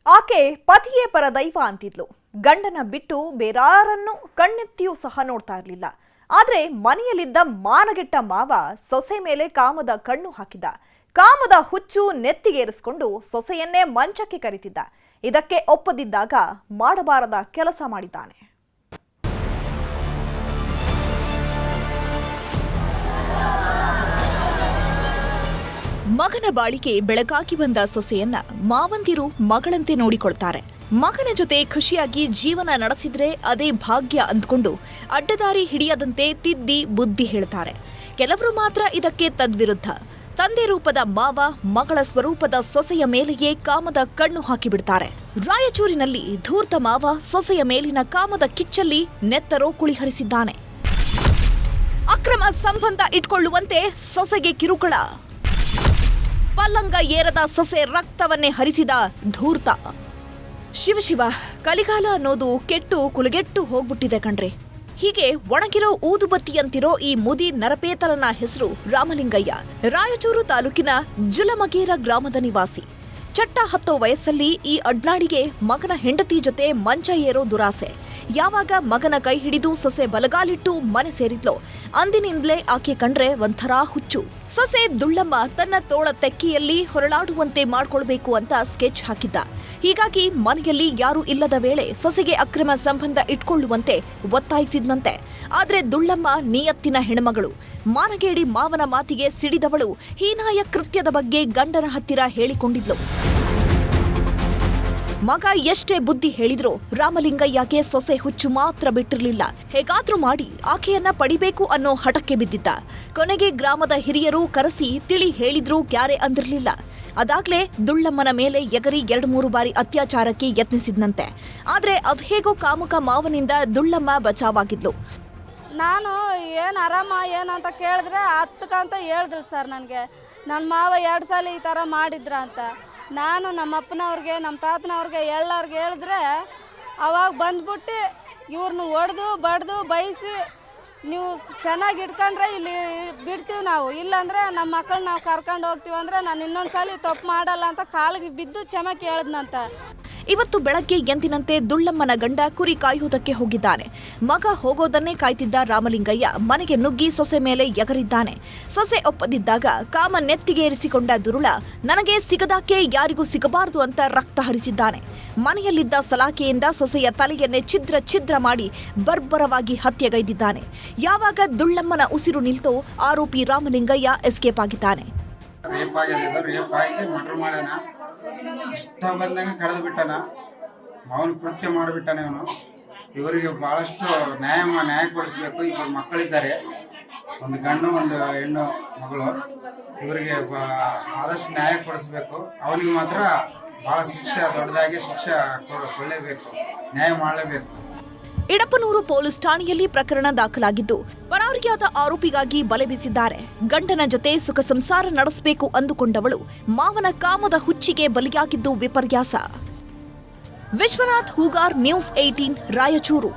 ಆಕೆ ಪತಿಯೇ ಪರದೈವ ಅಂತಿದ್ಲು. ಗಂಡನ ಬಿಟ್ಟು ಬೇರಾರನ್ನು ಕಣ್ಣೆತ್ತಿಯೂ ಸಹ ನೋಡ್ತಾ ಇರಲಿಲ್ಲ. ಆದ್ರೆ ಮನೆಯಲ್ಲಿದ್ದ ಮಾನಗೆಟ್ಟ ಮಾವ ಸೊಸೆ ಮೇಲೆ ಕಾಮದ ಕಣ್ಣು ಹಾಕಿದ್ದ. ಕಾಮದ ಹುಚ್ಚು ನೆತ್ತಿಗೇರಿಸಿಕೊಂಡು ಸೊಸೆಯನ್ನೇ ಮಂಚಕ್ಕೆ ಕರೆತಿದ್ದ. ಇದಕ್ಕೆ ಒಪ್ಪದಿದ್ದಾಗ ಮಾಡಬಾರದ ಕೆಲಸ ಮಾಡಿದ್ದಾನೆ. ಮಗನ ಬಾಳಿಗೆ ಬೆಳಕಾಗಿ ಬಂದ ಸೊಸೆಯನ್ನ ಮಾವಂದಿರು ಮಗಳಂತೆ ನೋಡಿಕೊಳ್ತಾರೆ. ಮಗನ ಜೊತೆ ಖುಷಿಯಾಗಿ ಜೀವನ ನಡೆಸಿದ್ರೆ ಅದೇ ಭಾಗ್ಯ ಅಂದ್ಕೊಂಡು ಅಡ್ಡದಾರಿ ಹಿಡಿಯದಂತೆ ತಿದ್ದಿ ಬುದ್ಧಿ ಹೇಳ್ತಾರೆ. ಕೆಲವರು ಮಾತ್ರ ಇದಕ್ಕೆ ತದ್ವಿರುದ್ಧ. ತಂದೆ ರೂಪದ ಮಾವ ಮಗಳ ಸ್ವರೂಪದ ಸೊಸೆಯ ಮೇಲೆಯೇ ಕಾಮದ ಕಣ್ಣು ಹಾಕಿಬಿಡ್ತಾರೆ. ರಾಯಚೂರಿನಲ್ಲಿ ಧೂರ್ತ ಮಾವ ಸೊಸೆಯ ಮೇಲಿನ ಕಾಮದ ಕಿಚ್ಚಲ್ಲಿ ನೆತ್ತರೋ ಕುಳಿಹರಿಸಿದ್ದಾನೆ. ಅಕ್ರಮ ಸಂಬಂಧ ಇಟ್ಕೊಳ್ಳುವಂತೆ ಸೊಸೆಗೆ ಕಿರುಕುಳ. ಪಲ್ಲಂಗ ಏರದ ಸೊಸೆ ರಕ್ತವನ್ನೇ ಹರಿಸಿದ ಧೂರ್ತ. ಶಿವಶಿವ, ಕಲಿಗಾಲ ಅನ್ನೋದು ಕೆಟ್ಟು ಕುಲಗೆಟ್ಟು ಹೋಗ್ಬಿಟ್ಟಿದೆ ಕಣ್ರೆ. ಹೀಗೆ ಒಣಗಿರೋ ಊದುಬತ್ತಿಯಂತಿರೋ ಈ ಮುದಿ ನರಪೇತಲನ ಹೆಸರು ರಾಮಲಿಂಗಯ್ಯ. ರಾಯಚೂರು ತಾಲೂಕಿನ ಜುಲಮಗೇರ ಗ್ರಾಮದ ನಿವಾಸಿ. ಚಟ್ಟ ಹತ್ತೋ ವಯಸ್ಸಲ್ಲಿ ಈ ಅಡ್ನಾಡಿಗೆ ಮಗನ ಹೆಂಡತಿ ಜೊತೆ ಮಂಚ ಏರೋ ದುರಾಸೆ. ಯಾವಾಗ ಮಗನ ಕೈ ಹಿಡಿದು ಸೊಸೆ ಬಲಗಾಲಿಟ್ಟು ಮನೆ ಸೇರಿದ್ಲೋ ಅಂದಿನಿಂದಲೇ ಆಕೆ ಕಂಡ್ರೆ ಒಂಥರ ಹುಚ್ಚು. ಸೊಸೆ ದುಳ್ಳಮ್ಮ ತನ್ನ ತೋಳ ತೆಕ್ಕಿಯಲ್ಲಿ ಹೊರಳಾಡುವಂತೆ ಮಾಡ್ಕೊಳ್ಬೇಕು ಅಂತ ಸ್ಕೆಚ್ ಹಾಕಿದ್ದ. ಹೀಗಾಗಿ ಮನೆಯಲ್ಲಿ ಯಾರೂ ಇಲ್ಲದ ವೇಳೆ ಸೊಸೆಗೆ ಅಕ್ರಮ ಸಂಬಂಧ ಇಟ್ಕೊಳ್ಳುವಂತೆ ಒತ್ತಾಯಿಸಿದ್ನಂತೆ. ಆದ್ರೆ ದುಳ್ಳಮ್ಮ ನಿಯತ್ತಿನ ಹೆಣ್ಮಗಳು. ಮಾನಗೇಡಿ ಮಾವನ ಮಾತಿಗೆ ಸಿಡಿದವಳು ಹೀನಾಯ ಕೃತ್ಯದ ಬಗ್ಗೆ ಗಂಡನ ಹತ್ತಿರ ಹೇಳಿಕೊಂಡಿದ್ಲು. ಮಗ ಎಷ್ಟೇ ಬುದ್ಧಿ ಹೇಳಿದ್ರೂ ರಾಮಲಿಂಗಯ್ಯಗೆ ಸೊಸೆ ಹುಚ್ಚು ಮಾತ್ರ ಬಿಟ್ಟಿರಲಿಲ್ಲ. ಹೇಗಾದ್ರೂ ಮಾಡಿ ಆಕೆಯನ್ನ ಪಡಿಬೇಕು ಅನ್ನೋ ಹಠಕ್ಕೆ ಬಿದ್ದಿದ್ದ. ಕೊನೆಗೆ ಗ್ರಾಮದ ಹಿರಿಯರು ಕರೆಸಿ ತಿಳಿ ಹೇಳಿದ್ರೂ ಕ್ಯಾರೆ ಅಂದಿರಲಿಲ್ಲ. ಅದಾಗ್ಲೇ ದುಳ್ಳಮ್ಮನ ಮೇಲೆ ಎಗರಿ 2-3 ಬಾರಿ ಅತ್ಯಾಚಾರಕ್ಕೆ ಯತ್ನಿಸಿದ್ನಂತೆ. ಆದ್ರೆ ಅದ್ಹೇಗೋ ಕಾಮುಕ ಮಾವನಿಂದ ದುಳ್ಳಮ್ಮ ಬಚಾವಾಗಿದ್ಲು. ನಾನು ಏನು ಆರಾಮ ಏನಂತ ಕೇಳಿದ್ರೆ ಹತ್ತಕ್ಕಂತ ಹೇಳಿದ್ಲು ಸರ್. ನನಗೆ ನನ್ನ ಮಾವ 2 ಸಲ ಈ ಥರ ಮಾಡಿದ್ರ ಅಂತ. ನಾನು ನಮ್ಮ ಅಪ್ಪನವ್ರಿಗೆ ನಮ್ಮ ತಾತನವ್ರಿಗೆ ಎಲ್ಲರಿಗೆ ಹೇಳಿದ್ರೆ ಅವಾಗ ಬಂದ್ಬಿಟ್ಟು ಇವ್ರನ್ನ ಹೊಡೆದು ಬಡ್ದು ಬೈಸಿ ನೀವು ಚೆನ್ನಾಗಿ ಇಟ್ಕೊಂಡ್ರೆ ಇಲ್ಲಿ ಬಿಡ್ತೀವಿ ನಾವು, ಇಲ್ಲಾಂದರೆ ನಮ್ಮ ಮಕ್ಕಳನ್ನ ನಾವು ಕರ್ಕೊಂಡು ಹೋಗ್ತೀವಿ ಅಂದರೆ ನಾನು ಇನ್ನೊಂದು ಸಲ ತಪ್ಪು ಮಾಡಲ್ಲ ಅಂತ ಕಾಲಿಗೆ ಬಿದ್ದು ಕ್ಷಮೆ ಕೇಳಿದ್ನಂತ. ಇವತ್ತು ಬೆಳಗ್ಗೆ ಎಂದಿನಂತೆ ದುಳ್ಳಮ್ಮನ ಗಂಡ ಕುರಿ ಕಾಯುವುದಕ್ಕೆ ಹೋಗಿದ್ದಾನೆ. ಮಗ ಹೋಗೋದನ್ನೇ ಕಾಯ್ತಿದ್ದ ರಾಮಲಿಂಗಯ್ಯ ಮನೆಗೆ ನುಗ್ಗಿ ಸೊಸೆ ಮೇಲೆ ಎಗರಿದ್ದಾನೆ. ಸೊಸೆ ಒಪ್ಪದಿದ್ದಾಗ ಕಾಮ ನೆತ್ತಿಗೇರಿಸಿಕೊಂಡ ದುರುಳ ನನಗೆ ಸಿಗದಾಕೆ ಯಾರಿಗೂ ಸಿಗಬಾರದು ಅಂತ ರಕ್ತ ಹರಿಸಿದ್ದಾನೆ. ಮನೆಯಲ್ಲಿದ್ದ ಸಲಾಕೆಯಿಂದ ಸೊಸೆಯ ತಲೆಯನ್ನೇ ಛಿದ್ರ ಛಿದ್ರ ಮಾಡಿ ಬರ್ಬರವಾಗಿ ಹತ್ಯೆಗೈದಿದ್ದಾನೆ. ಯಾವಾಗ ದುಳ್ಳಮ್ಮನ ಉಸಿರು ನಿಲ್ತೋ ಆರೋಪಿ ರಾಮಲಿಂಗಯ್ಯ ಎಸ್ಕೇಪ್ ಆಗಿದ್ದಾನೆ. ಇಷ್ಟ ಬಂದಂಗೆ ಕಳೆದು ಬಿಟ್ಟನ. ಮಾವನ ಕೃತ್ಯ ಮಾಡಿಬಿಟ್ಟಾನೆ ಅವನು. ಇವರಿಗೆ ಭಾಳಷ್ಟು ನ್ಯಾಯ ಕೊಡಿಸ್ಬೇಕು. ಇಬ್ಬರು ಮಕ್ಕಳಿದ್ದಾರೆ, ಒಂದು ಗಂಡು ಒಂದು ಹೆಣ್ಣು ಮಗಳು. ಇವರಿಗೆ ಆದಷ್ಟು ನ್ಯಾಯ ಕೊಡಿಸ್ಬೇಕು. ಅವನಿಗೆ ಮಾತ್ರ ಭಾಳ ಶಿಕ್ಷೆ, ದೊಡ್ಡದಾಗಿ ಶಿಕ್ಷೆ ಕೊಡಲೇಬೇಕು, ನ್ಯಾಯ ಮಾಡಲೇಬೇಕು. ಇಡಪನೂರು ಪೊಲೀಸ್ ಠಾಣೆಯಲ್ಲಿ ಪ್ರಕರಣ ದಾಖಲಾಗಿದ್ದು ಪರಾರಿಯಾದ ಆರೋಪಿಗಾಗಿ ಬಲೆ ಬೀಸಿದ್ದಾರೆ. ಗಂಡನ ಜೊತೆ ಸುಖ ಸಂಸಾರ ನಡೆಸಬೇಕು ಅಂದುಕೊಂಡವಳು ಮಾವನ ಕಾಮದ ಹುಚ್ಚಿಗೆ ಬಲಿಯಾಗಿದ್ದು ವಿಪರ್ಯಾಸ. ವಿಶ್ವನಾಥ್ ಹೂಗಾರ್, ನ್ಯೂಸ್ 18, ರಾಯಚೂರು.